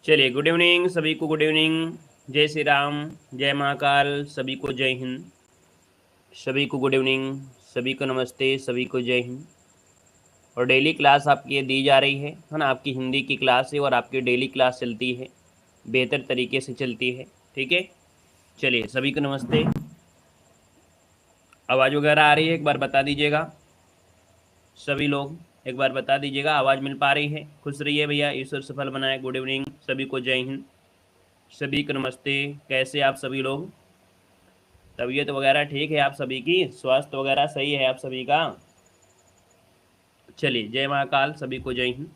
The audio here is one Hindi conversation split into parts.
चलिए, गुड इवनिंग सभी को। गुड इवनिंग, जय श्री राम, जय महाकाल, सभी को जय हिंद। सभी को गुड इवनिंग, सभी को नमस्ते, सभी को जय हिंद। और डेली क्लास आपकी ये दी जा रही है ना। आपकी हिंदी की क्लास है और आपकी डेली क्लास चलती है, बेहतर तरीके से चलती है। ठीक है, चलिए सभी को नमस्ते। आवाज़ वगैरह आ रही है, एक बार बता दीजिएगा। सभी लोग एक बार बता दीजिएगा, आवाज़ मिल पा रही है। खुश रहिए भैया, ईश्वर सफल बनाए। गुड इवनिंग, सभी को जय हिंद, सभी को नमस्ते। कैसे आप सभी लोग? तबीयत वगैरह ठीक है आप सभी की? स्वास्थ्य वगैरह सही है आप सभी का? चलिए, जय महाकाल, सभी को जय हिंद।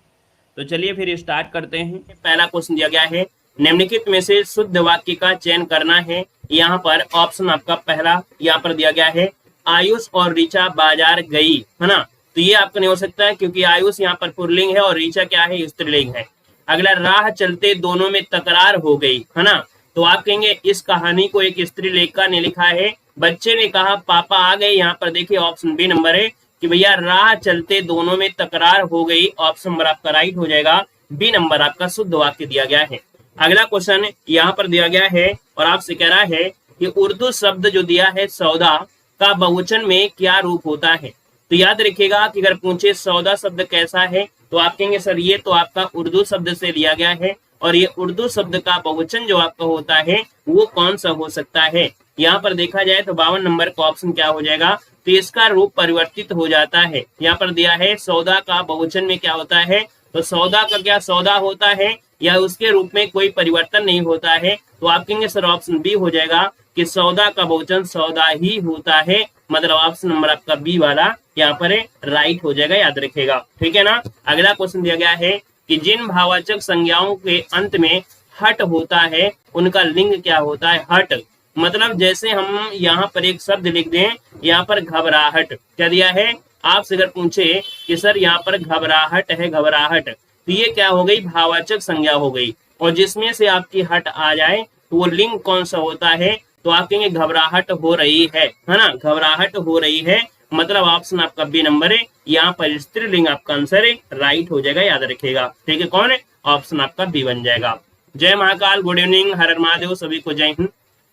तो चलिए फिर स्टार्ट करते हैं। पहला क्वेश्चन दिया गया है, निम्नलिखित में से शुद्ध वाक्य का चयन करना है। यहाँ पर ऑप्शन आपका पहला यहाँ पर दिया गया है, आयुष और ऋचा बाजार गई, है ना। तो ये आपका नहीं हो सकता है, क्योंकि आयुष यहाँ पर पुल्लिंग है और ऋचा क्या है, स्त्रीलिंग है। अगला, राह चलते दोनों में तकरार हो गई, है ना। तो आप कहेंगे इस कहानी को एक स्त्रीलेखिका ने लिखा है। बच्चे ने कहा पापा आ गए। यहाँ पर देखिए ऑप्शन बी नंबर है कि भैया राह चलते दोनों में तकरार हो गई। ऑप्शन नंबर आपका राइट हो जाएगा, बी नंबर आपका शुद्ध वाक्य दिया गया है। अगला क्वेश्चन यहाँ पर दिया गया है और आपसे कह रहा है कि उर्दू शब्द जो दिया है सौदा का बहुवचन में क्या रूप होता है। तो याद रखिएगा कि अगर पूछे सौदा शब्द कैसा है, तो आप कहेंगे सर ये तो आपका उर्दू शब्द से लिया गया है, और ये उर्दू शब्द का बहुवचन जो आपका होता है वो कौन सा हो सकता है। यहाँ पर देखा जाए तो 52 नंबर का ऑप्शन क्या हो जाएगा, तो इसका रूप परिवर्तित हो जाता है। यहाँ पर दिया है सौदा का बहुवचन में क्या होता है, तो सौदा का क्या सौदा होता है, या उसके रूप में कोई परिवर्तन नहीं होता है। तो आप कहेंगे सर ऑप्शन बी हो जाएगा कि सौदा का बहुवचन सौदा ही होता है। मतलब ऑप्शन नंबर आपका बी वाला यहाँ पर राइट हो जाएगा, याद रखेगा। ठीक है ना। अगला क्वेश्चन दिया गया है कि जिन भाववाचक संज्ञाओं के अंत में हट होता है उनका लिंग क्या होता है। हट मतलब जैसे हम यहाँ पर एक शब्द लिख दें, यहाँ पर घबराहट, क्या दिया है, आपसे अगर पूछे कि सर यहाँ पर घबराहट है, घबराहट, तो ये क्या हो गई, भाववाचक संज्ञा हो गई। और जिसमें से आपकी हट आ जाए तो वो लिंग कौन सा होता है, तो आप कहेंगे घबराहट हो रही है ना, घबराहट हो रही है। मतलब ऑप्शन आपका बी नंबर है, यहाँ पर स्त्रीलिंग आपका आंसर है, राइट हो जाएगा, याद रखेगा। ठीक है, कौन है, ऑप्शन आपका बी बन जाएगा। जय महाकाल, गुड इवनिंग, हर हर महादेव, सभी को जय हिंद।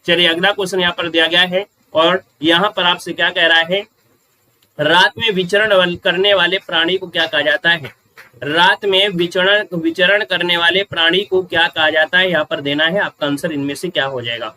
चलिए अगला क्वेश्चन यहाँ पर दिया गया है और यहाँ पर आपसे क्या कह रहा है, रात में विचरण करने वाले प्राणी को क्या कहा जाता है। रात में विचरण करने वाले प्राणी को क्या कहा जाता है, यहाँ पर देना है आपका आंसर, इनमें से क्या हो जाएगा।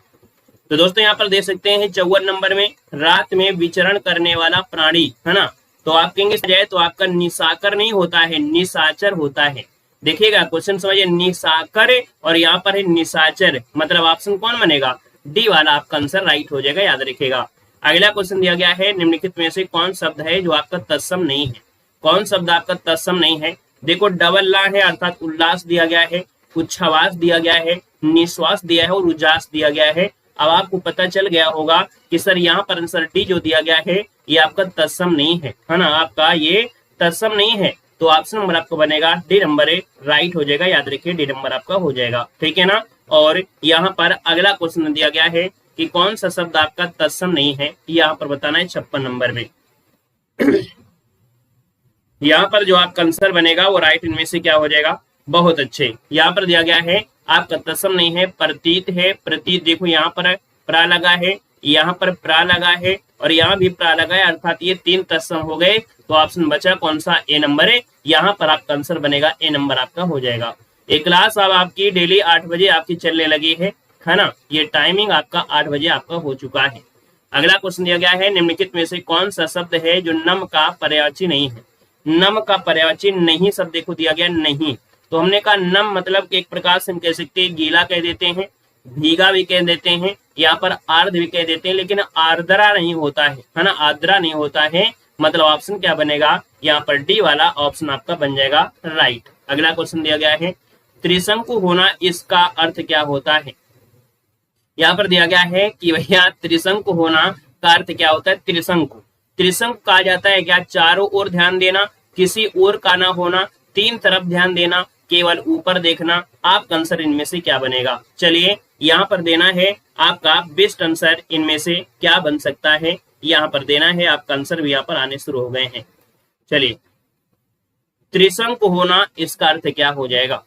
तो दोस्तों यहाँ पर दे सकते हैं 54 नंबर में, रात में विचरण करने वाला प्राणी, है ना। तो आप कहेंगे जाए तो आपका निशाकर नहीं होता है, निशाचर होता है। देखिएगा क्वेश्चन समझिए, निशाकर और यहाँ पर है निशाचर, मतलब ऑप्शन कौन बनेगा, डी वाला आपका आंसर राइट हो जाएगा, याद रखेगा। अगला क्वेश्चन दिया गया है, निम्नलिखित में से कौन शब्द है जो आपका तत्सम नहीं है। कौन शब्द आपका तत्सम नहीं है, देखो डबल ला है अर्थात उल्लास दिया गया है, उच्छ्वास दिया गया है, निश्वास दिया है और उजास दिया गया है। अब आपको पता चल गया होगा कि सर यहाँ पर आंसर डी जो दिया गया है ये आपका तत्सम नहीं है, है ना, आपका ये तत्सम नहीं है। तो ऑप्शन नंबर आपका बनेगा डी नंबर है, राइट हो जाएगा, याद रखिए डी नंबर आपका हो जाएगा। ठीक है ना। और यहाँ पर अगला क्वेश्चन दिया गया है कि कौन सा शब्द आपका तत्सम नहीं है, यहाँ पर बताना है 56 नंबर में। यहाँ पर जो आपका आंसर बनेगा वो राइट इनमें से क्या हो जाएगा, बहुत अच्छे। यहाँ पर दिया गया है आपका तत्सम नहीं है, प्रतीत है। प्रतीत देखो यहाँ पर प्रा लगा है, यहाँ पर प्रा लगा है और यहाँ भी प्रा लगा है, अर्थात ये 3 तत्सम हो गए। तो ऑप्शन बचा कौन सा, ए नंबर है। यहाँ पर आपका आंसर बनेगा ए नंबर आपका हो जाएगा। एक क्लास अब आपकी डेली 8 बजे आपकी चलने लगी है ना। ये टाइमिंग आपका 8 बजे आपका हो चुका है। अगला क्वेश्चन दिया गया है, निम्नलिखित में से कौन सा शब्द है जो नम का पर्यायवाची नहीं है। नम का पर्यायवाची नहीं शब्द देखो दिया गया नहीं। तो हमने कहा नम मतलब कि एक प्रकार से हम कह सकते हैं गीला कह देते हैं, भीगा भी कह देते हैं, यहाँ पर आर्द्र भी कह देते हैं, लेकिन आर्द्रा नहीं होता है ना, आर्द्रा नहीं होता है। मतलब ऑप्शन क्या बनेगा, यहाँ पर डी वाला ऑप्शन आपका बन जाएगा राइट। अगला क्वेश्चन दिया गया है, त्रिशंकु होना इसका अर्थ क्या होता है। यहाँ पर दिया गया है कि भैया त्रिशंकु होना का अर्थ क्या होता है। त्रिशंकु त्रिशंकु कहा जाता है क्या, चारों ओर ध्यान देना, किसी ओर का ना होना, 3 तरफ ध्यान देना, केवल ऊपर देखना। आपका आंसर इनमें से क्या बनेगा, चलिए यहाँ पर देना है आपका बेस्ट आंसर, इनमें से क्या बन सकता है, यहाँ पर देना है आपका आंसर भी यहाँ पर आने शुरू हो गए हैं। चलिए त्रिशंकु होना इसका अर्थ क्या हो जाएगा।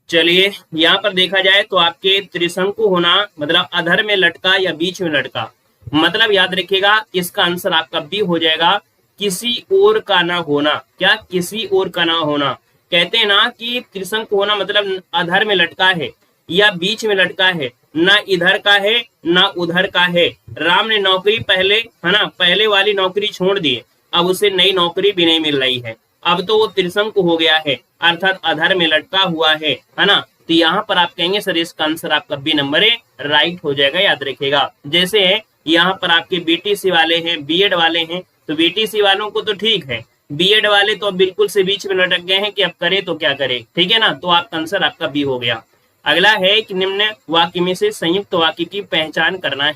चलिए यहाँ पर देखा जाए तो आपके त्रिशंकु होना मतलब अधर में लटका या बीच में लटका, मतलब याद रखिएगा इसका आंसर आपका बी हो जाएगा, किसी और का ना होना। क्या? किसी और का ना होना। कहते हैं ना कि त्रिशंकु होना मतलब अधर में लटका है या बीच में लटका है, ना इधर का है ना उधर का है। राम ने नौकरी पहले है ना, पहले वाली नौकरी छोड़ दी, अब उसे नई नौकरी भी नहीं मिल रही है, अब तो वो त्रिशंकु हो गया है अर्थात अधर में लटका हुआ है ना। तो यहाँ पर आप कहेंगे सर इसका आंसर आपका बी नंबर है, राइट हो जाएगा, याद रखिएगा। जैसे यहाँ पर आपके बीटीसी वाले हैं, बीएड वाले हैं, तो बीटीसी वालों को तो ठीक है, बीएड वाले तो अब बिल्कुल से बीच में लटक गए हैं कि अब करे तो क्या करे, ठीक है ना। तो आपका आंसर आपका बी हो गया। अगला है कि निम्न वाक्य में से संयुक्त वाक्य की पहचान करना है।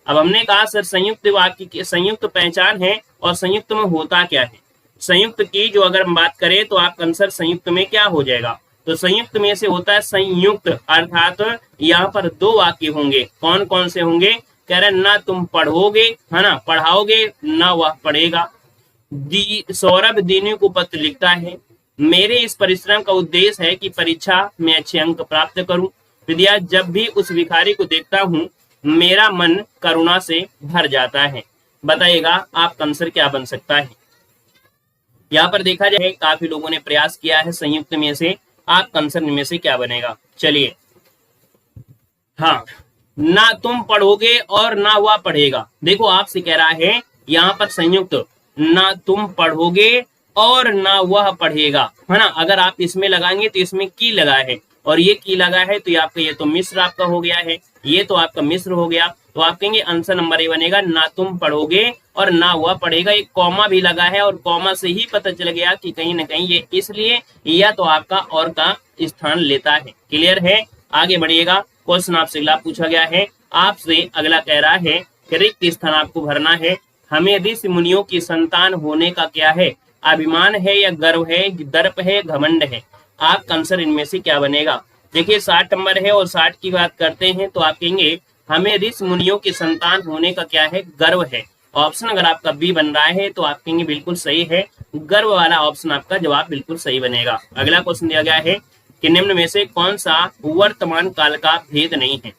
अब हमने कहा सर संयुक्त वाक्य की संयुक्त पहचान है और संयुक्त में होता क्या है। संयुक्त की जो अगर हम बात करें तो आपका आंसर संयुक्त में क्या हो जाएगा, तो संयुक्त में से होता है संयुक्त, अर्थात यहाँ पर दो वाक्य होंगे। कौन कौन से होंगे? कह रहे ना तुम पढ़ोगे है ना, पढ़ाओगे, ना वह पढ़ेगा। सौरभ दीनू को पत्र लिखता है, मेरे इस परिश्रम का उद्देश्य है कि परीक्षा में अच्छे अंक प्राप्त करूं। विद्या जब भी उस भिखारी को देखता हूं मेरा मन करुणा से भर जाता है। बताइएगा आपका आंसर क्या बन सकता है। यहाँ पर देखा जाए काफी लोगों ने प्रयास किया है संयुक्त में से, आपका आंसर में से क्या बनेगा। चलिए हाँ, ना तुम पढ़ोगे और ना वह पढ़ेगा। देखो आपसे कह रहा है यहाँ पर संयुक्त, ना तुम पढ़ोगे और ना वह पढ़ेगा है ना। अगर आप इसमें लगाएंगे तो इसमें की लगा है और ये की लगा है तो ये तो मिश्र आपका हो गया है, ये तो आपका मिश्र हो गया। तो आप कहेंगे आंसर नंबर ए बनेगा, ना तुम पढ़ोगे और ना वह पढ़ेगा। एक कॉमा भी लगा है और कॉमा से ही पता चल गया कि कहीं ना कहीं ये इसलिए या तो आपका और का स्थान लेता है। क्लियर है, आगे बढ़िएगा। क्वेश्चन आपसे अगला पूछा गया है, आपसे अगला कह रहा है कि रिक्त स्थान आपको भरना है। हमें ऋषि मुनियों की संतान होने का क्या है, अभिमान है या गर्व है, दर्प है, घमंड है। आपका आंसर इनमें से क्या बनेगा। देखिए 60 नंबर है और 60 की बात करते हैं तो आप कहेंगे हमें ऋषि मुनियों की संतान होने का क्या है, गर्व है। ऑप्शन अगर आपका बी बन रहा है तो आप कहेंगे बिल्कुल सही है, गर्व वाला ऑप्शन आपका जवाब बिल्कुल सही बनेगा। अगला क्वेश्चन दिया गया है कि निम्न में से कौन सा वर्तमान काल का भेद नहीं है।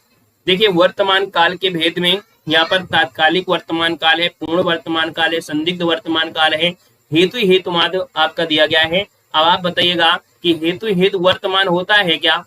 देखिए वर्तमान काल के भेद में यहाँ पर तात्कालिक वर्तमान काल है, पूर्ण वर्तमान काल है, संदिग्ध वर्तमान काल है, हेतु हेतुवाद आपका दिया गया है। अब आप बताइएगा कि हेतु हेतु वर्तमान होता है क्या।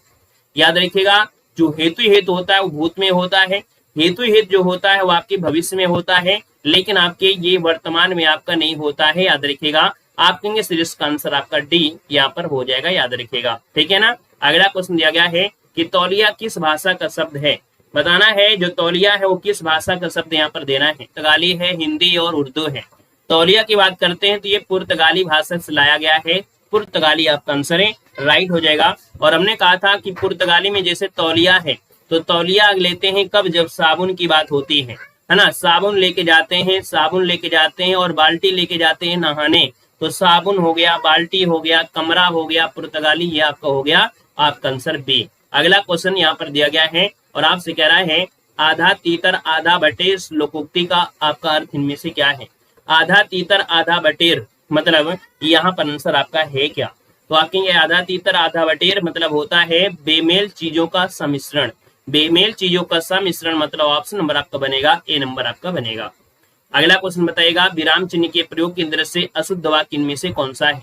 याद रखिएगा जो हेतु हेतु होता है वो भूत में होता है, हेतु हेतु जो होता है वो आपके भविष्य में होता है, लेकिन आपके ये वर्तमान में आपका नहीं होता है। याद रखिएगा, आप कहेंगे इसका आंसर आपका डी यहाँ पर हो जाएगा, याद रखिएगा, ठीक है ना। अगला क्वेश्चन दिया गया है कि तौलिया किस भाषा का शब्द है। बताना है जो तौलिया है वो किस भाषा का शब्द यहाँ पर देना है। पुर्तगाली है, हिंदी और उर्दू है। तौलिया की बात करते हैं तो ये पुर्तगाली भाषा से लाया गया है, पुर्तगाली आपका आंसर है, राइट हो जाएगा। और हमने कहा था कि पुर्तगाली में जैसे तौलिया है तो तौलिया लेते हैं कब, जब साबुन की बात होती है ना। साबुन लेके जाते हैं, साबुन लेके जाते हैं और बाल्टी लेके जाते हैं नहाने, तो साबुन हो गया, बाल्टी हो गया, कमरा हो गया, पुर्तगाली, ये आपका हो गया आपका आंसर बी। अगला क्वेश्चन यहाँ पर दिया गया है और आपसे कह रहा है आधा तीतर आधा बटेर लोकोक्ति का आपका अर्थ इनमें से क्या है। आधा तीतर आधा बटेर मतलब यहाँ पर आंसर आपका है क्या। तो आप कहेंगे आधा तीतर आधा बटेर मतलब होता है बेमेल चीजों का सम्मिश्रण, बेमेल चीजों का सम्मिश्रण मतलब ऑप्शन नंबर आपका बनेगा, ए नंबर आपका बनेगा। अगला क्वेश्चन बताएगा विराम चिन्ह के प्रयोग की दृष्टि से अशुद्ध वाक्य इनमें से कौन सा है।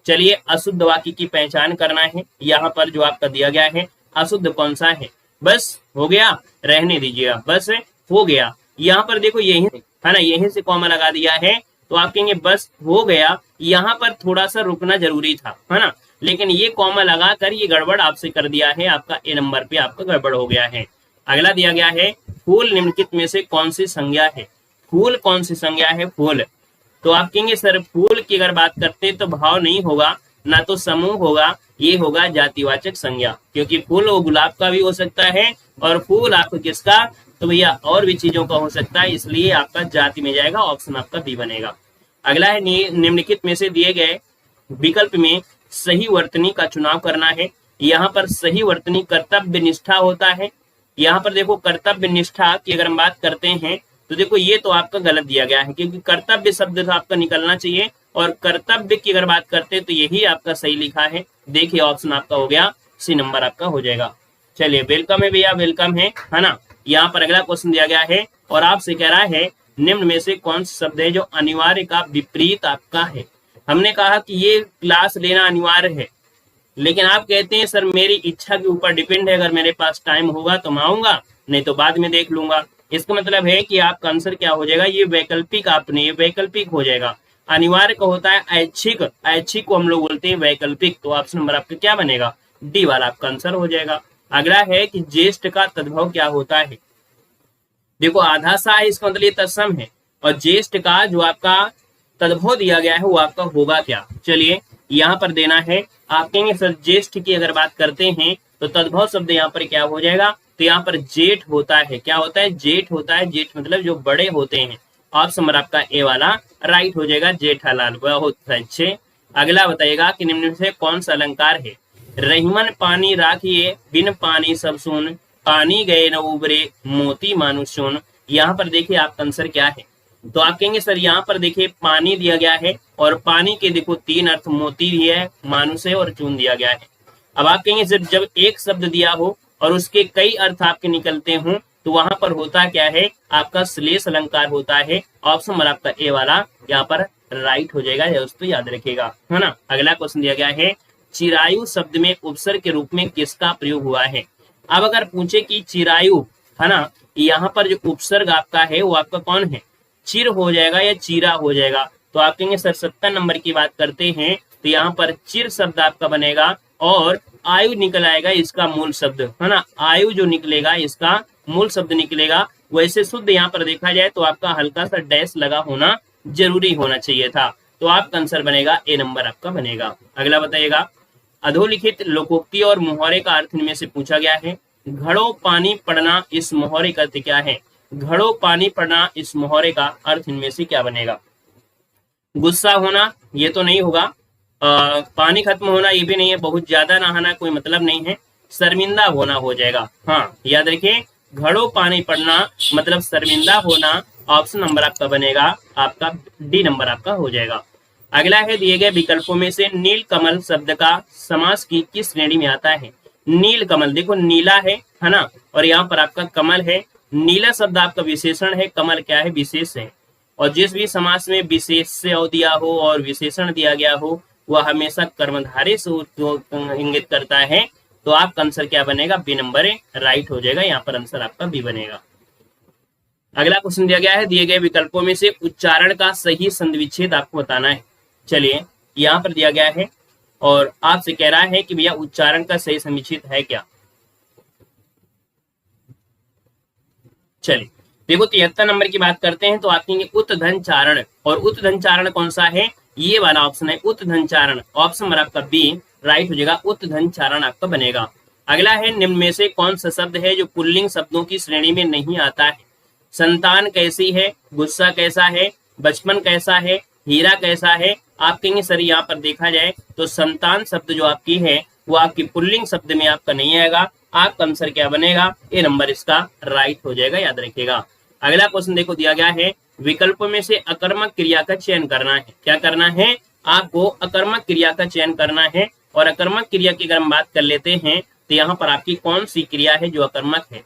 चलिए अशुद्ध वाक्य की पहचान करना है। यहाँ पर जो आपका दिया गया है अशुद्ध कौन सा है, बस हो गया, रहने दीजिएगा, बस हो गया। यहाँ पर देखो यही है ना, यहीं से कॉमा लगा दिया है तो आप कहेंगे बस हो गया। यहाँ पर थोड़ा सा रुकना जरूरी था है ना, लेकिन ये कॉमा लगा कर ये गड़बड़ आपसे कर दिया है, आपका ए नंबर पे आपका गड़बड़ हो गया है। अगला दिया गया है फूल निम्नलिखित में से कौन सी संज्ञा है। फूल कौन सी संज्ञा है, फूल। तो आप कहेंगे सर फूल की अगर बात करते तो भाव नहीं होगा, ना तो समूह होगा, ये होगा जातिवाचक संज्ञा, क्योंकि फूल वो गुलाब का भी हो सकता है और फूल आपको किसका, तो भैया और भी चीजों का हो सकता है, इसलिए आपका जाति में जाएगा, ऑप्शन आपका बी बनेगा। अगला है निम्नलिखित में से दिए गए विकल्प में सही वर्तनी का चुनाव करना है। यहाँ पर सही वर्तनी कर्तव्य निष्ठा होता है। यहाँ पर देखो कर्तव्य निष्ठा की अगर हम बात करते हैं तो देखो ये तो आपका गलत दिया गया है, क्योंकि कर्तव्य शब्द तो आपका निकलना चाहिए और कर्तव्य की अगर बात करते हैं तो यही आपका सही लिखा है। देखिए ऑप्शन आपका हो गया सी नंबर आपका हो जाएगा। चलिए वेलकम है भैया, वेलकम है ना। यहाँ पर अगला क्वेश्चन दिया गया है और आपसे कह रहा है निम्न में से कौन सा शब्द है जो अनिवार्य का विपरीत आपका है। हमने कहा कि ये क्लास लेना अनिवार्य है, लेकिन आप कहते हैं सर मेरी इच्छा के ऊपर डिपेंड है, अगर मेरे पास टाइम होगा तो मैं आऊंगा, नहीं तो बाद में देख लूंगा। इसका मतलब है कि आपका आंसर क्या हो जाएगा, ये वैकल्पिक, आपने ये वैकल्पिक हो जाएगा। अनिवार्य का होता है ऐच्छिक, ऐच्छिक को हम लोग बोलते हैं वैकल्पिक। तो ऑप्शन नंबर आपका क्या बनेगा, डी वाला आपका आंसर हो जाएगा। अगला है कि ज्येष्ठ का तद्भव क्या होता है। देखो आधा सा है, इसका मतलब ये तत्सम है, और ज्येष्ठ का जो आपका तद्भव दिया गया है वो आपका होगा क्या। चलिए यहाँ पर देना है, आप कहेंगे सर ज्येष्ठ की अगर बात करते हैं तो तद्भव शब्द यहाँ पर क्या हो जाएगा, तो यहाँ पर जेठ होता है। क्या होता है, जेठ होता है। जेठ मतलब जो बड़े होते हैं। ऑप्शन नंबर आपका ए वाला राइट हो जाएगा, जेठालाल। बहुत अच्छे। अगला बताइएगा कि निम्न में से कौन सा अलंकार है। रहीमन पानी राखिए बिन पानी सब सुन, पानी गए न उबरे मोती मानुष सुन। यहाँ पर देखिए आपका आंसर क्या है, तो आप कहेंगे सर यहाँ पर देखिए पानी दिया गया है और पानी के देखो तीन अर्थ, मोती भी है, मानुष है और चून दिया गया है। अब आप कहेंगे सर जब एक शब्द दिया हो और उसके कई अर्थ आपके निकलते हों तो वहां पर होता क्या है, आपका श्लेष अलंकार होता है। ऑप्शन नंबर आपका ए वाला यहाँ पर राइट हो जाएगा, दोस्तों याद रखिएगा, है ना। अगला क्वेश्चन दिया गया है चिरायु शब्द में उपसर्ग के रूप में किसका प्रयोग हुआ है। अब अगर पूछे कि चिरायु, है ना, यहाँ पर जो उपसर्ग आपका है वो आपका कौन है, चिर हो जाएगा या चीरा हो जाएगा। तो आप कहेंगे सर 70 नंबर की बात करते हैं तो यहाँ पर चिर शब्द आपका बनेगा और आयु निकल आएगा इसका मूल शब्द, है ना। आयु जो निकलेगा इसका मूल शब्द निकलेगा। वैसे शुद्ध यहाँ पर देखा जाए तो आपका हल्का सा डैश लगा होना जरूरी होना चाहिए था। तो आपका आंसर बनेगा ए नंबर आपका बनेगा। अगला बताइएगा अधोलिखित लोकोक्ति और मुहावरे का अर्थ इनमें से पूछा गया है। घड़ों पानी पड़ना इस मुहावरे का अर्थ क्या है। घड़ों पानी पड़ना इस मुहावरे का अर्थ इनमें से क्या बनेगा। गुस्सा होना ये तो नहीं होगा, पानी खत्म होना ये भी नहीं है, बहुत ज्यादा नहाना कोई मतलब नहीं है, शर्मिंदा होना हो जाएगा। हाँ याद रखिए, घड़ों पानी पड़ना मतलब शर्मिंदा होना। ऑप्शन नंबर आपका बनेगा आपका डी नंबर आपका हो जाएगा। अगला है दिए गए विकल्पों में से नील कमल शब्द का समास की किस श्रेणी में आता है। नील कमल, देखो नीला है ना, और यहाँ पर आपका कमल है। नीला शब्द आपका विशेषण है, कमल क्या है, विशेष है। और जिस भी समास में विशेष से दिया हो और विशेषण दिया गया हो वह हमेशा कर्मधारय से इंगित करता है। तो आपका आंसर क्या बनेगा, बी नंबर राइट हो जाएगा। यहाँ पर आंसर आपका बी बनेगा। अगला क्वेश्चन दिया गया है दिए गए विकल्पों में से उच्चारण का सही संधिविच्छेद आपको बताना है। चलिए यहाँ पर दिया गया है और आपसे कह रहा है कि भैया उच्चारण का सही संधिविच्छेद है क्या। चलिए देखो 73 नंबर की बात करते हैं तो आप कहेंगे उत्धन चारण, और उत्धन चारण कौन सा है, ये वाला ऑप्शन है उत्धन चारण। ऑप्शन नंबर आपका बी राइट हो जाएगा, उत्धन चारण आपका बनेगा। अगला है निम्न में से कौन सा शब्द है जो पुल्लिंग शब्दों की श्रेणी में नहीं आता है। संतान कैसी है, गुस्सा कैसा है, बचपन कैसा है, हीरा कैसा है। आप कहेंगे सर यहाँ पर देखा जाए तो संतान शब्द जो आपकी है वो आपकी पुल्लिंग शब्द में आपका नहीं आएगा। आपका आंसर क्या बनेगा, ए नंबर इसका राइट हो जाएगा, याद रखिएगा। अगला क्वेश्चन देखो दिया गया है विकल्पों में से अकर्मक क्रिया का चयन करना है। क्या करना है, आपको अकर्मक क्रिया का चयन करना है। और अकर्मक क्रिया की अगर हम बात कर लेते हैं तो यहाँ पर आपकी कौन सी क्रिया है जो अकर्मक है।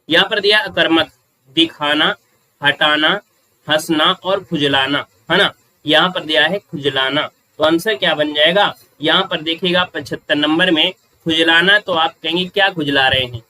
यहाँ पर दिया अकर्मक दिखाना, हटाना, हंसना और खुजलाना, है ना। यहाँ पर दिया है खुजलाना, तो आंसर क्या बन जाएगा। यहाँ पर देखिएगा 75 नंबर में खुजलाना, तो आप कहेंगे क्या खुजला रहे हैं,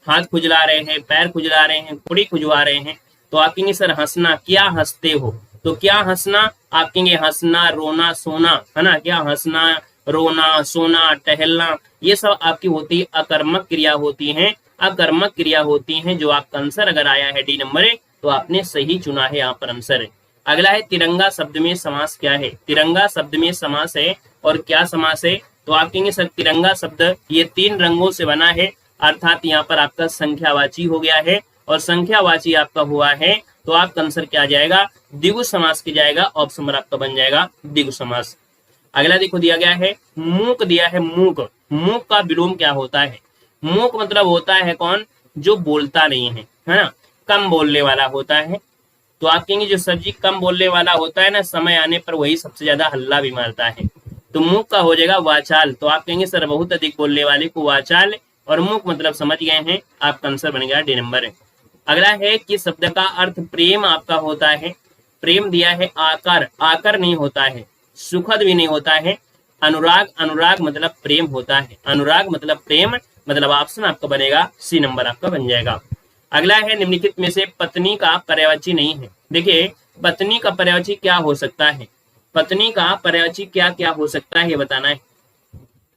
हाथ खुजला रहे हैं, पैर खुजला रहे हैं, कुड़ी खुजवा रहे हैं। तो आप कहेंगे सर हंसना, क्या हंसते हो, तो क्या हंसना, आप कहेंगे हंसना, रोना, सोना, है ना। क्या हंसना, रोना, सोना, टहलना, ये सब आपकी होती है अकर्मक क्रिया होती हैं, अकर्मक क्रिया होती हैं। जो आपका आंसर अगर आया है डी नंबर तो आपने सही चुना है यहाँ पर आंसर। अगला है तिरंगा शब्द में समास क्या है। तिरंगा शब्द में समास है और क्या समास है, तो आप कहेंगे सर तिरंगा शब्द ये 3 रंगों से बना है, अर्थात यहाँ पर आपका संख्यावाची हो गया है और संख्यावाची आपका हुआ है। तो आपका आंसर क्या आ जाएगा, द्विगु समास की जाएगा। ऑप्शन नंबर आपका बन जाएगा द्विगु समास। अगला देखो दिया गया है मूक दिया है मूक। मूक का विलोम क्या होता है। मूक मतलब होता है कौन, जो बोलता नहीं है ना, कम बोलने वाला होता है। तो आप कहेंगे जो सर जी कम बोलने वाला होता है ना, समय आने पर वही सबसे ज्यादा हल्ला भी मारता है। तो मूक का हो जाएगा वाचाल। तो आप कहेंगे सर बहुत अधिक बोलने वाले को वाचाल और मूक मतलब समझ गए हैं, आपका आंसर बन गया डी नंबर है। अगला है कि शब्द का अर्थ प्रेम आपका होता है। प्रेम दिया है आकर, आकर नहीं होता है, सुखद भी नहीं होता है। अनुराग, अनुराग मतलब प्रेम होता है, अनुराग मतलब प्रेम, मतलब ऑप्शन आपका बनेगा सी नंबर आपका बन जाएगा। अगला है निम्नलिखित में से पत्नी का पर्यायवाची नहीं है। देखिए पत्नी का पर्यायवाची क्या हो सकता है, पत्नी का पर्यायवाची क्या क्या हो सकता है ये बताना है।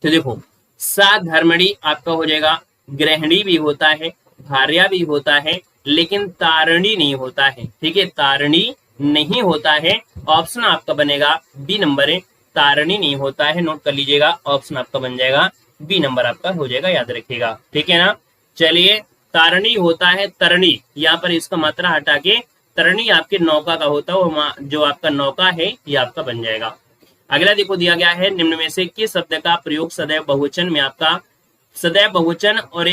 तो देखो साधर्मणी आपका हो जाएगा, गृहिणी भी होता है, भार्या भी होता है, लेकिन तारणी नहीं होता है। ठीक है, तारणी नहीं होता है, ऑप्शन आपका बनेगा बी नंबर है, तारणी नहीं होता है, नोट कर लीजिएगा, ऑप्शन आपका बन जाएगा बी नंबर आपका हो जाएगा, याद रखिएगा। ठीक है ना, चलिए तारणी होता है तरणी, यहाँ पर इसका मात्रा हटा के तरणी आपके नौका का होता है, और जो आपका नौका है ये आपका बन जाएगा। अगला देखो दिया गया है निम्न में से किस शब्द का प्रयोग सदैव बहुवचन में आपका, सदैव बहुवचन और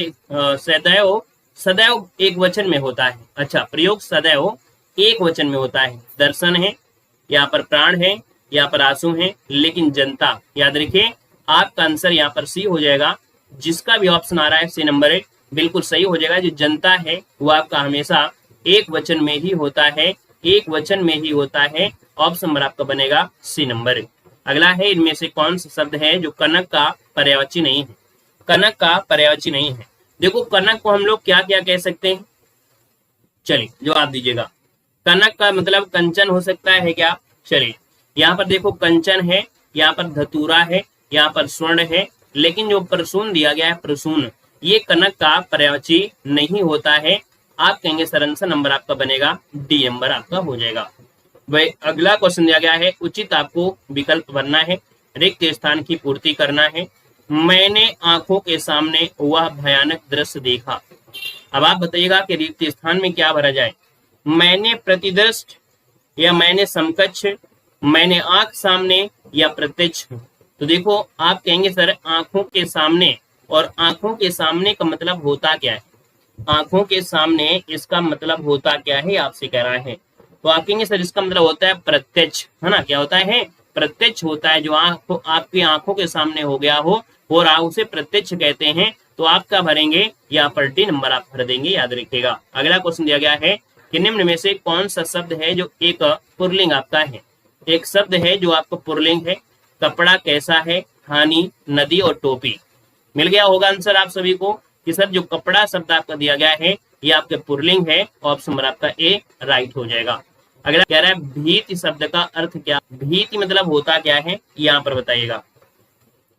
सदैव, सदैव एक वचन में होता है। अच्छा, प्रयोग सदैव एक वचन में होता है। दर्शन है, यहाँ पर प्राण है, यहाँ पर आंसू है, लेकिन जनता, याद रखिए आपका आंसर यहाँ पर सी हो जाएगा। जिसका भी ऑप्शन आ रहा है सी नंबर है बिल्कुल सही हो जाएगा। जो जनता है वो आपका हमेशा एक वचन में ही होता है, एक वचन में ही होता है, ऑप्शन नंबर आपका बनेगा सी नंबर। अगला है इनमें से कौन सा शब्द है जो कनक का पर्यायवाची नहीं है, कनक का पर्यायवाची नहीं है। देखो कनक को हम लोग क्या क्या कह सकते हैं, चलिए जवाब दीजिएगा। कनक का मतलब कंचन हो सकता है क्या, चलिए यहाँ पर देखो कंचन है, यहाँ पर धतूरा है, यहाँ पर स्वर्ण है, लेकिन जो प्रसून दिया गया है प्रसून, ये कनक का पर्यायवाची नहीं होता है। आप कहेंगे सर आंसर नंबर आपका बनेगा डी नंबर आपका हो जाएगा। वही अगला क्वेश्चन दिया गया है उचित आपको विकल्प भरना है, रिक्त स्थान की पूर्ति करना है। मैंने आंखों के सामने वह भयानक दृश्य देखा। अब आप बताइएगा कि रिक्त स्थान में क्या भरा जाए, मैंने प्रतिदृष्ट या मैंने समकक्ष, मैंने आंख सामने या प्रत्यक्ष। तो देखो आप कहेंगे सर आंखों के सामने, और आंखों के सामने का मतलब होता क्या है, आंखों के सामने इसका मतलब होता क्या है आपसे कह रहा है। तो आप कहेंगे सर इसका मतलब होता है प्रत्यक्ष, है ना, क्या होता है प्रत्यक्ष होता है, जो आंख आपकी आंखों के सामने हो गया हो और आप उसे प्रत्यक्ष कहते हैं। तो आप क्या भरेंगे, यहाँ पर डी नंबर आप भर देंगे, याद रखिएगा। अगला क्वेश्चन दिया गया है कि निम्न में से कौन सा शब्द है जो एक पुल्लिंग आपका है, एक शब्द है जो आपका पुल्लिंग है। कपड़ा कैसा है, हानि, नदी और टोपी। मिल गया होगा आंसर आप सभी को कि सर जो कपड़ा शब्द आपका दिया गया है ये आपके पुल्लिंग है, ऑप्शन नंबर आपका ए राइट हो जाएगा। अगला कह रहा है भीति शब्द का अर्थ क्या, भीति मतलब होता क्या है यहाँ पर बताइएगा।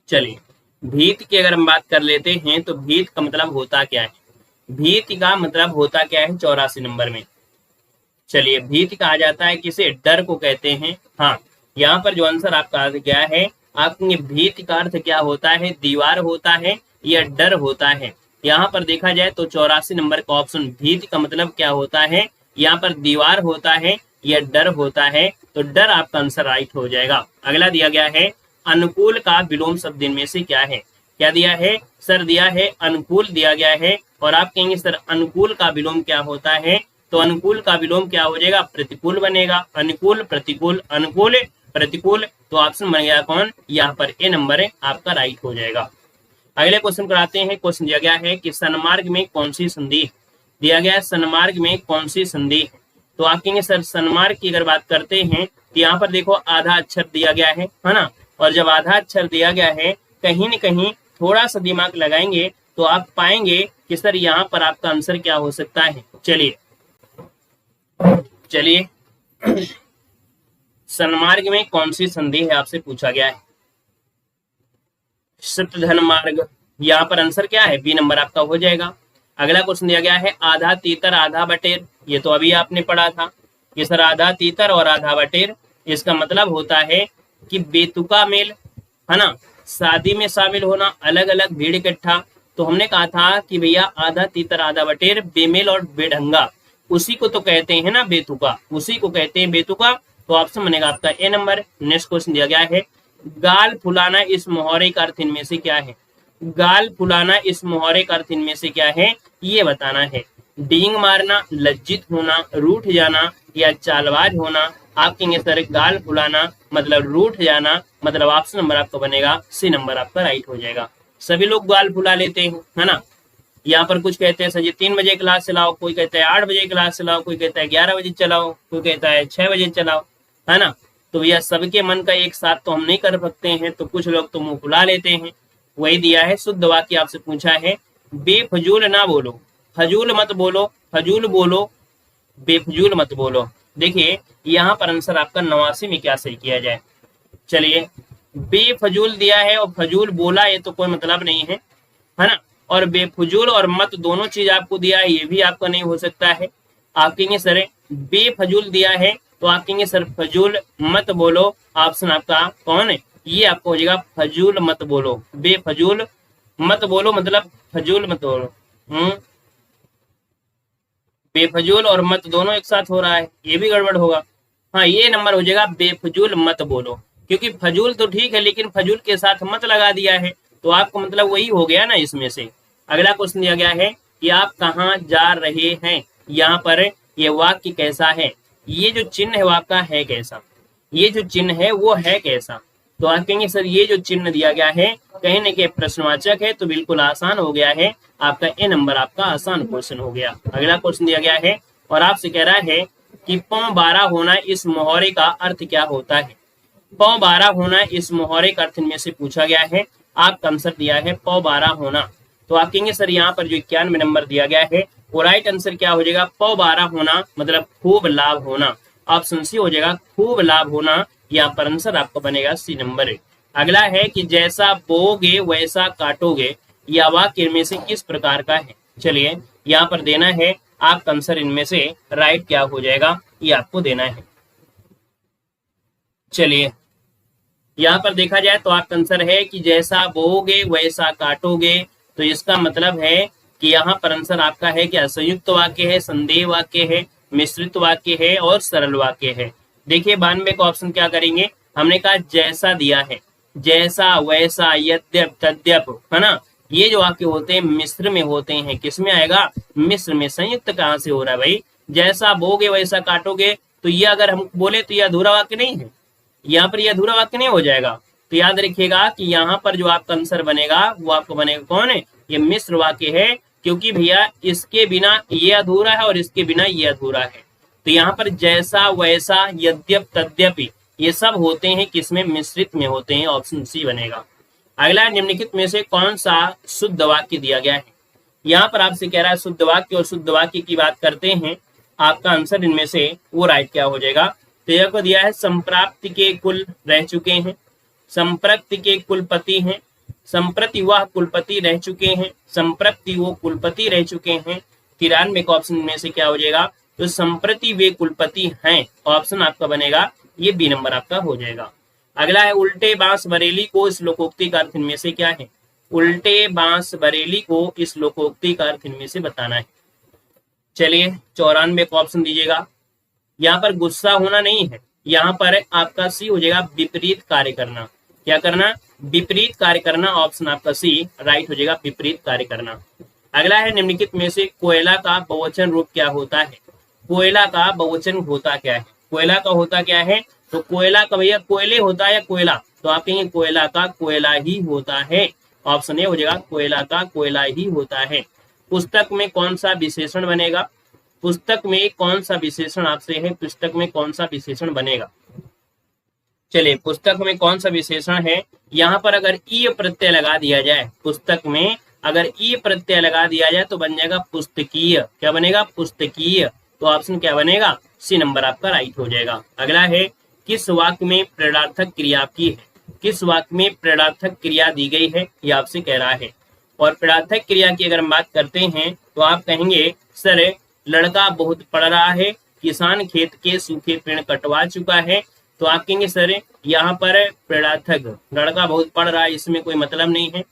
चलिए भीति की अगर हम बात कर लेते हैं तो भीत का मतलब होता क्या है, भीति का मतलब होता क्या है 84 नंबर में। चलिए भीति कहा जाता है किसे, डर को कहते हैं। हाँ, यहाँ पर जो आंसर आपका गया है आपके भीति का अर्थ क्या होता है, दीवार होता है या डर होता है। यहाँ पर देखा जाए तो 84 नंबर का ऑप्शन भीति का मतलब क्या होता है, यहाँ पर दीवार होता है या डर होता है, तो डर आपका आंसर राइट हो जाएगा। अगला दिया गया है अनुकूल का विलोम शब्द इनमें से क्या है, क्या दिया है सर, दिया है अनुकूल दिया गया है, और आप कहेंगे सर अनुकूल का विलोम क्या होता है, तो अनुकूल का विलोम क्या हो जाएगा, प्रतिकूल बनेगा। अनुकूल प्रतिकूल, अनुकूल प्रतिकूल, तो ऑप्शन बन गया कौन, यहाँ पर ए नंबर है आपका राइट हो जाएगा। अगले क्वेश्चन कराते हैं। क्वेश्चन दिया गया है कि सन्मार्ग में कौन सी संधि दिया गया है, सन्मार्ग में कौन सी संधि। तो आप कहेंगे सर सन्मार्ग की अगर बात करते हैं तो यहाँ पर देखो आधा अक्षर दिया गया है ना, और जब आधा अक्षर दिया गया है कहीं न कहीं थोड़ा सा दिमाग लगाएंगे तो आप पाएंगे कि सर यहाँ पर आपका आंसर क्या हो सकता है। चलिए सन्मार्ग में कौन सी संधि है आपसे पूछा गया है, शतधन मार्ग, यहाँ पर आंसर क्या है, बी नंबर आपका हो जाएगा। अगला क्वेश्चन दिया गया है आधा तीतर आधा बटेर, ये तो अभी आपने पढ़ा था कि सर आधा तीतर और आधा बटेर, इसका मतलब होता है कि बेतुका मेल, है ना, शादी में शामिल होना, अलग अलग भीड़ इकट्ठा। तो हमने कहा था कि भैया आधा तीतर आधा बटेर, बेमेल और बेढंगा, उसी को तो कहते हैं ना बेतुका, उसी को कहते हैं बेतुका। तो ऑप्शन बनेगा आपका ए नंबर। नेक्स्ट क्वेश्चन दिया गया है गाल फुलाना इस मुहावरे का अर्थ इनमें से क्या है, गाल फुलाना इस मुहावरे का अर्थ इनमें से क्या है ये बताना है। डींग मारना, लज्जित होना, रूठ जाना या चालबाज होना। आप कहेंगे सर गाल फुलाना मतलब रूठ जाना, मतलब ऑप्शन नंबर आपका बनेगा सी नंबर आपका राइट हो जाएगा। सभी लोग बाल फुला लेते हैं, है ना। यहाँ पर कुछ कहते हैं सर जी 3 बजे क्लास चलाओ, कोई कहता है 8 बजे क्लास चलाओ, कोई कहता है 11 बजे चलाओ, कोई कहता है 6 बजे चलाओ, है ना। तो भैया सबके मन का एक साथ तो हम नहीं कर सकते हैं, तो कुछ लोग तो मुंह फुला लेते हैं। वही दिया है शुद्ध वाक्य आपसे पूछा है, बेफजूल ना बोलो, फजूल मत बोलो, फजूल बोलो, बेफजूल मत बोलो। देखिए यहाँ पर आंसर आपका 89 में क्या सही किया जाए। चलिए बेफजूल दिया है और फजूल बोला, ये तो कोई मतलब नहीं है ना। और बेफजूल और मत दोनों चीज आपको दिया है, ये भी आपका नहीं हो सकता है। आप कहेंगे सर बेफजूल दिया है, तो आप कहेंगे सर फजूल मत बोलो, ऑप्शन आपका कौन है, ये आपको हो जाएगा फजूल मत बोलो। बेफजूल मत बोलो मतलब फजूल मत बोलो। बेफजूल और मत दोनों एक साथ हो रहा है, ये भी गड़बड़ होगा। हाँ ये नंबर हो जाएगा बेफजूल मत बोलो, क्योंकि फजूल तो ठीक है लेकिन फजूल के साथ मत लगा दिया है, तो आपको मतलब वही हो गया ना इसमें से। अगला क्वेश्चन दिया गया है कि आप कहाँ जा रहे हैं, यहाँ पर ये वाक्य कैसा है, ये जो चिन्ह है वो आपका है कैसा, ये जो चिन्ह है वो है कैसा। तो आप कहेंगे सर ये जो चिन्ह दिया गया है कहीं न कहीं प्रश्नवाचक है, तो बिल्कुल आसान हो गया है आपका, ए नंबर आपका आसान क्वेश्चन हो गया। अगला क्वेश्चन दिया गया है और आपसे कह रहा है कि पौ 12 होना इस मुहावरे का अर्थ क्या होता है। पौ 12 होना इस मुहावरे का अर्थ में से पूछा गया है, आपका आंसर दिया है पौ 12 होना। तो आप कहेंगे सर यहाँ पर जो 91 नंबर दिया गया है वो राइट आंसर क्या हो जाएगा, पौ 12 होना मतलब खूब लाभ होना, ऑप्शन सी हो जाएगा खूब लाभ होना। यहाँ पर आंसर आपका बनेगा सी नंबर। अगला है कि जैसा बोओगे वैसा काटोगे, यह वाक्य इनमें से किस प्रकार का है। चलिए यहाँ पर देना है आपका आंसर इनमें से राइट क्या हो जाएगा, ये आपको देना है। चलिए यहाँ पर देखा जाए तो आपका आंसर है कि जैसा बोओगे वैसा काटोगे, तो इसका मतलब है कि यहाँ पर आंसर आपका है क्या, संयुक्त वाक्य है, संदेह वाक्य है, मिश्रित वाक्य है और सरल वाक्य है। देखिए 92 का ऑप्शन क्या करेंगे, हमने कहा जैसा दिया है, जैसा वैसा यद्यप तद्यप, है ना। ये जो वाक्य होते हैं मिश्र में होते हैं, किसमें आएगा, मिश्र में। संयुक्त कहाँ से हो रहा है भाई, जैसा बोगे वैसा काटोगे, तो ये अगर हम बोले तो ये अधूरा वाक्य नहीं है, यहाँ पर ये अधूरा वाक्य नहीं हो जाएगा। तो याद रखिएगा कि यहाँ पर जो आपका आंसर बनेगा वो आपको बनेगा कौन है, ये मिश्र वाक्य है, क्योंकि भैया इसके बिना ये अधूरा है और इसके बिना ये अधूरा है। तो यहाँ पर जैसा वैसा यद्यप तद्यपि ये सब होते हैं किसमें, मिश्रित में होते हैं, ऑप्शन सी बनेगा। अगला निम्नलिखित में से कौन सा शुद्ध वाक्य दिया गया है। यहाँ पर आपसे कह रहा है शुद्ध वाक्य, और शुद्ध वाक्य की बात करते हैं, आपका आंसर इनमें से वो राइट क्या हो जाएगा। तो यह को दिया है संप्राप्ति के कुल रह चुके हैं, संप्रक्ति के कुलपति हैं, संप्रति वह कुलपति रह चुके हैं, संप्रक्ति वो कुलपति रह चुके हैं। 93 का ऑप्शन में से क्या हो जाएगा, तो संप्रति वे कुलपति हैं, ऑप्शन आपका बनेगा ये बी नंबर आपका हो जाएगा। अगला है उल्टे बांस बरेली को इस लोकोक्ति का अर्थ इनमें से क्या है। उल्टे बांस बरेली को इस लोकोक्ति का अर्थ इनमें से बताना है। चलिए 94 का ऑप्शन दीजिएगा। यहाँ पर गुस्सा होना नहीं है, यहाँ पर आपका सी हो जाएगा विपरीत कार्य करना। क्या करना, विपरीत कार्य करना, ऑप्शन आपका सी राइट हो जाएगा विपरीत कार्य करना। अगला है निम्नलिखित में से कोयला का बहुवचन रूप क्या होता है। कोयला का बहुवचन होता क्या है, कोयला का होता क्या है, तो कोयला का भैया कोयले होता है या कोयला, तो आप कहेंगे कोयला का कोयला ही होता है, ऑप्शन ए हो जाएगा कोयला का कोयला ही होता है। पुस्तक में कौन सा विशेषण बनेगा, पुस्तक में कौन सा विशेषण आपसे है, पुस्तक में कौन सा विशेषण बनेगा। चलिए पुस्तक में कौन सा विशेषण है, यहाँ पर अगर ई प्रत्यय लगा दिया जाए, पुस्तक में अगर ई प्रत्यय लगा दिया जाए तो बन जाएगा पुस्तकीय। क्या बनेगा, पुस्तकीय। तो ऑप्शन क्या बनेगा, सी नंबर आपका राइट हो जाएगा। अगला है किस वाक्य में प्रेरणार्थक क्रिया आपकी है, किस वाक्य में प्रेरणार्थक क्रिया दी गई है, ये आपसे कह रहा है। और प्रेरणार्थक क्रिया की अगर हम बात करते हैं तो आप कहेंगे सर लड़का बहुत पढ़ रहा है, किसान खेत के सूखे पेड़ कटवा चुका है, तो आप कहेंगे सर यहाँ पर प्रेरणार्थक लड़का बहुत पढ़ रहा है, इसमें कोई मतलब नहीं है।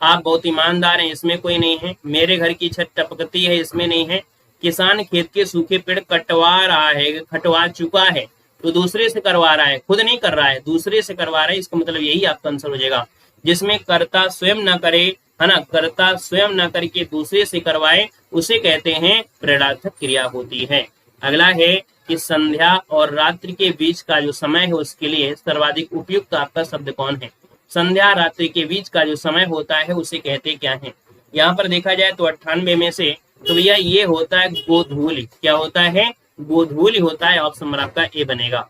आप बहुत ईमानदार हैं, इसमें कोई नहीं है। मेरे घर की छत टपकती है, इसमें नहीं है। किसान खेत के सूखे पेड़ कटवा रहा है, कटवा चुका है, तो दूसरे से करवा रहा है, खुद नहीं कर रहा है, दूसरे से करवा रहा है, इसका मतलब यही आपका आंसर हो जाएगा। जिसमें कर्ता स्वयं न करे, है ना, कर्ता स्वयं न करके दूसरे से करवाए, उसे कहते हैं प्रेरणार्थक क्रिया होती है। अगला है कि संध्या और रात्रि के बीच का जो समय है उसके लिए सर्वाधिक उपयुक्त आपका शब्द कौन है? संध्या रात्रि के बीच का जो समय होता है उसे कहते क्या है? यहाँ पर देखा जाए तो 98 में से तो भैया ये होता है गोधूलि। क्या होता है? गोधूलि होता है। ऑप्शन नंबर आपका ए बनेगा।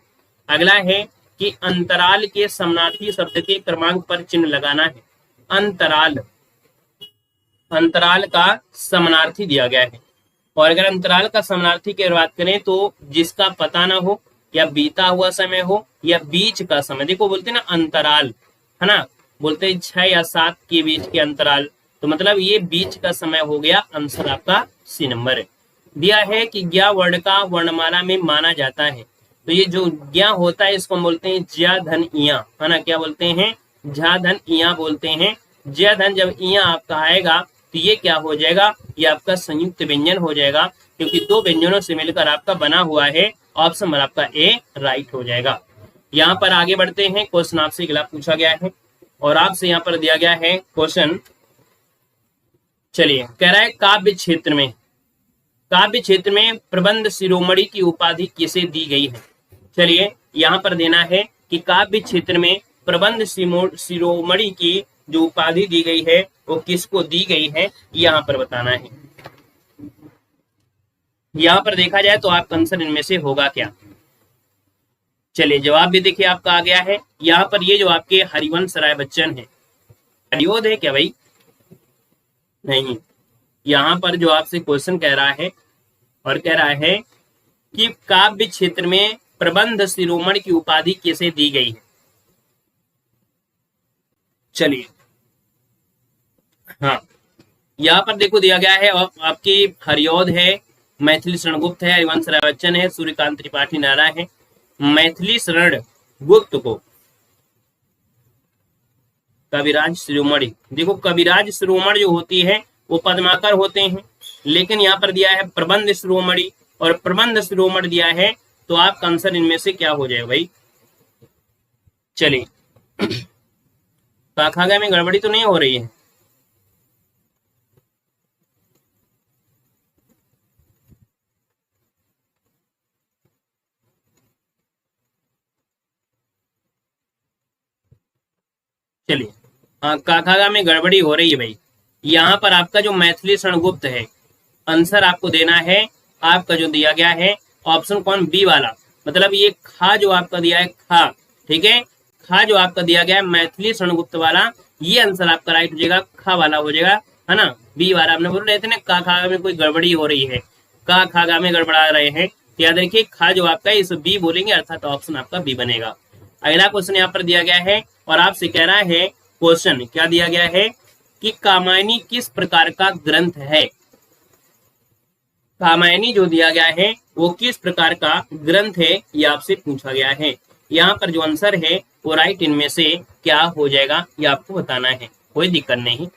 अगला है कि अंतराल के समानार्थी शब्द के क्रमांक पर चिन्ह लगाना है। अंतराल, अंतराल का समानार्थी दिया गया है, और अगर अंतराल का समानार्थी की बात करें तो जिसका पता ना हो, या बीता हुआ समय हो, या बीच का समय। देखो बोलते हैं ना अंतराल, है ना, बोलते हैं 6 या 7 के बीच के अंतराल, तो मतलब ये बीच का समय हो गया। आंसर आपका सी नंबर है। दिया है कि ज्ञा वर्ण का वर्णमाला में माना जाता है, तो ये जो ज्ञा होता है इसको हम बोलते हैं ज्या धन इया, है ना। क्या बोलते हैं? झा धन इया बोलते हैं। ज्या धन जब इया आपका आएगा तो ये क्या हो जाएगा? ये आपका संयुक्त व्यंजन हो जाएगा, क्योंकि दो व्यंजनों से मिलकर आपका बना हुआ है। ऑप्शन नंबर आपका ए राइट हो जाएगा। यहाँ पर आगे बढ़ते हैं। क्वेश्चन आपसे अगला पूछा गया है, और आपसे यहाँ पर दिया गया है क्वेश्चन। चलिए, कह रहा है काव्य क्षेत्र में, काव्य क्षेत्र में प्रबंध शिरोमणि की उपाधि किसे दी गई है? चलिए, यहाँ पर देना है कि काव्य क्षेत्र में प्रबंध शिरोमणि की जो उपाधि दी गई है वो किसको दी गई है, यहाँ पर बताना है। यहाँ पर देखा जाए तो आपका आंसर इनमें से होगा क्या? चलिए, जवाब भी देखिए आपका आ गया है। यहाँ पर ये जो आपके हरिवंश राय बच्चन है, हरिओद है क्या भाई? नहीं, यहाँ पर जो आपसे क्वेश्चन कह रहा है, और कह रहा है कि काव्य क्षेत्र में प्रबंध शिरोमणि की उपाधि किसे दी गई है। चलिए, हाँ, यहाँ पर देखो दिया गया है, आपकी हरिओद है, मैथिली शरण गुप्त है, हरिवंश राय बच्चन है, सूर्यकांत त्रिपाठी नारा है। मैथिली शरण गुप्त को कविराज शिरोमणि, देखो कविराज शिरोमणि जो होती है वो पद्माकर होते हैं, लेकिन यहाँ पर दिया है प्रबंध शिरोमणि, और प्रबंध शिरोमणि दिया है, तो आपका आंसर इनमें से क्या हो जाएगा भाई? चलिए, काखागा में गड़बड़ी तो नहीं हो रही है? चलिए, हाँ, काखागा में गड़बड़ी हो रही है भाई। यहाँ पर आपका जो मैथिली शरणगुप्त है, आंसर आपको देना है, आपका जो दिया गया है ऑप्शन कौन? बी वाला। मतलब ये खा जो आपका दिया है, खा, ठीक है, खा जो आपका दिया गया है मैथिली शरणगुप्त वाला, ये आंसर आपका राइट हो जाएगा, खा वाला हो जाएगा, है ना। बी वाला आपने बोल रहे थे ना, का खागा में कोई गड़बड़ी हो रही है, का खागा में गड़बड़ा रहे हैं, तो याद रखिए खा जो आपका है इस बी बोलेंगे, अर्थात ऑप्शन आपका बी बनेगा। अगला क्वेश्चन यहाँ पर दिया गया है, और आपसे कह रहा है क्वेश्चन क्या दिया गया है कि कामायनी किस प्रकार का ग्रंथ है। कामायनी जो दिया गया है वो किस प्रकार का ग्रंथ है, ये आपसे पूछा गया है। यहाँ पर जो आंसर है वो राइट इनमें से क्या हो जाएगा, ये आपको बताना है, कोई दिक्कत नहीं।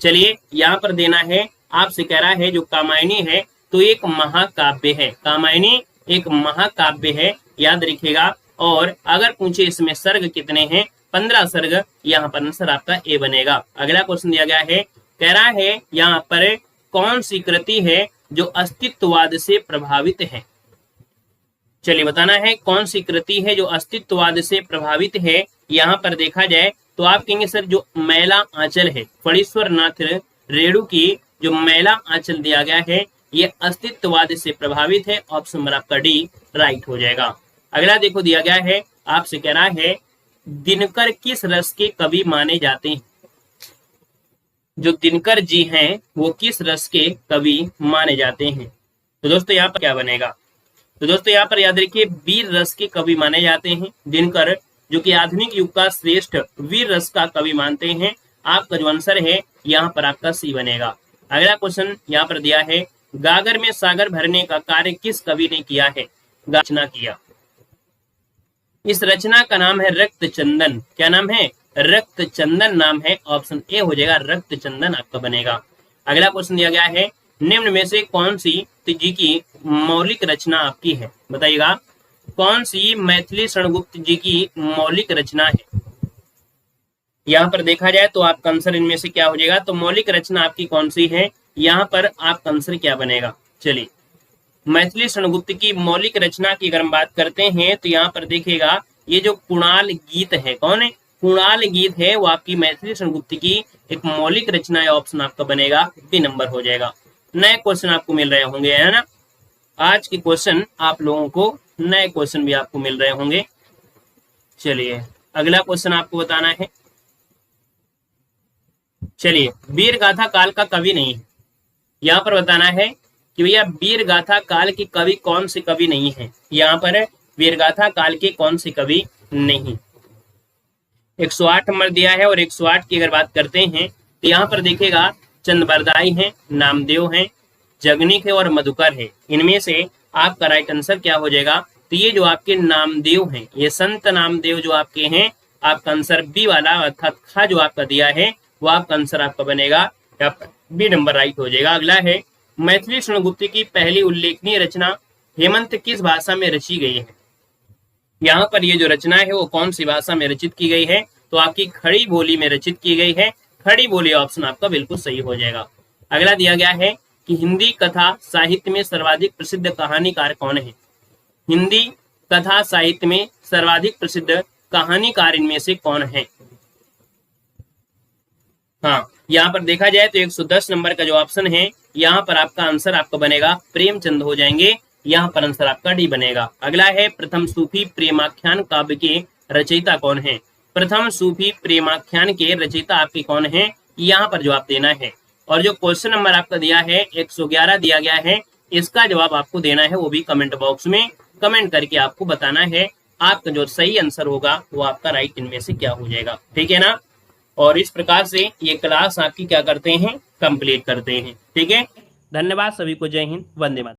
चलिए, यहाँ पर देना है, आपसे कह रहा है जो कामायनी है तो एक महाकाव्य है। कामायनी एक महाकाव्य है, याद रखिएगा। और अगर पूछे इसमें सर्ग कितने हैं, 15 सर्ग, यहाँ पर आंसर आपका ए बनेगा। अगला क्वेश्चन दिया गया है, कह रहा है यहाँ पर कौन सी कृति है जो अस्तित्ववाद से प्रभावित है। चलिए, बताना है कौन सी कृति है जो अस्तित्ववाद से प्रभावित है। यहाँ पर देखा जाए तो आप कहेंगे सर जो मैला आंचल है, फणीश्वर नाथ रेणु की जो मैला आंचल दिया गया है ये अस्तित्ववाद से प्रभावित है। ऑप्शन नंबर आपका डी राइट हो जाएगा। अगला देखो दिया गया है, आपसे कह रहा है दिनकर किस रस के कवि माने जाते हैं। जो दिनकर जी हैं वो किस रस के कवि माने जाते हैं। तो दोस्तों यहाँ पर क्या बनेगा? तो दोस्तों यहाँ पर याद रखिए वीर रस के कवि माने जाते हैं दिनकर, जो कि आधुनिक युग का श्रेष्ठ वीर रस का कवि मानते हैं। आपका जो आंसर है यहाँ पर आपका सी बनेगा। अगला क्वेश्चन यहाँ पर दिया है, गागर में सागर भरने का कार्य किस कवि ने किया है, रचना किया। इस रचना का नाम है रक्त चंदन। क्या नाम है? रक्त चंदन नाम है। ऑप्शन ए हो जाएगा, रक्त चंदन आपका बनेगा। अगला क्वेश्चन दिया गया है, निम्न में से कौन सी जी की मौलिक रचना आपकी है, बताइएगा। कौन सी मैथिली शरणगुप्त जी की मौलिक रचना है। यहाँ पर देखा जाए तो आपका आंसर इनमें से क्या हो जाएगा, तो मौलिक रचना आपकी कौन सी है, यहाँ पर आपका आंसर क्या बनेगा। चलिए, मैथिली षणगुप्त की मौलिक रचना की अगर हम बात करते हैं तो यहाँ पर देखिएगा ये जो कुणाल गीत है, कौन है, कुणाल गीत है, वो आपकी मैथिली षणगुप्त की एक मौलिक रचना है। ऑप्शन आपका बनेगा बी नंबर हो जाएगा। नए क्वेश्चन आपको मिल रहे होंगे, है ना, आज के क्वेश्चन आप लोगों को नए क्वेश्चन भी आपको मिल रहे होंगे। चलिए अगला क्वेश्चन आपको बताना है। चलिए वीर गाथा काल का कवि नहीं है, यहाँ पर बताना है कि भैया वीर गाथा काल के कवि कौन से कवि नहीं है। यहाँ पर वीर गाथा काल के कौन से कवि नहीं। 108 नंबर दिया है और 108 की अगर बात करते हैं तो यहाँ पर देखिएगा चंद्रबरदाई है, नामदेव है, जगनिक है और मधुकर है। इनमें से आपका राइट आंसर क्या हो जाएगा, तो ये जो आपके नामदेव हैं, ये संत नामदेव जो आपके हैं, आपका आंसर बी वाला अर्थात खा जो आपका दिया है वो आपका आंसर आपका बनेगा बी नंबर राइट हो जाएगा। अगला है मैथिली षणगुप्त की पहली उल्लेखनीय रचना हेमंत किस भाषा में रची गई है। यहाँ पर ये जो रचना है वो कौन सी भाषा में रचित की गई है, तो आपकी खड़ी बोली में रचित की गई है। खड़ी बोली ऑप्शन आपका बिल्कुल सही हो जाएगा। अगला दिया गया है कि हिंदी कथा साहित्य में सर्वाधिक प्रसिद्ध कहानीकार कौन है। हिंदी कथा साहित्य में सर्वाधिक प्रसिद्ध कहानीकार इनमें से कौन है। हाँ, यहाँ पर देखा जाए तो 110 नंबर का जो ऑप्शन है यहाँ पर आपका आंसर आपका बनेगा प्रेमचंद हो जाएंगे। यहाँ पर आंसर आपका डी बनेगा। अगला है प्रथम सूफी प्रेमाख्यान काव्य के रचयिता कौन है। प्रथम सूफी प्रेमाख्यान के रचयिता आपके कौन है, यहाँ पर जवाब देना है। और जो क्वेश्चन नंबर आपका दिया है 111 दिया गया है, इसका जवाब आपको देना है वो भी कमेंट बॉक्स में कमेंट करके आपको बताना है। आपका जो सही आंसर होगा वो आपका राइट इनमें से क्या हो जाएगा, ठीक है ना। और इस प्रकार से ये क्लास आपकी क्या करते हैं, कंप्लीट करते हैं, ठीक है। धन्यवाद सभी को, जय हिंद, वंदे मातरम।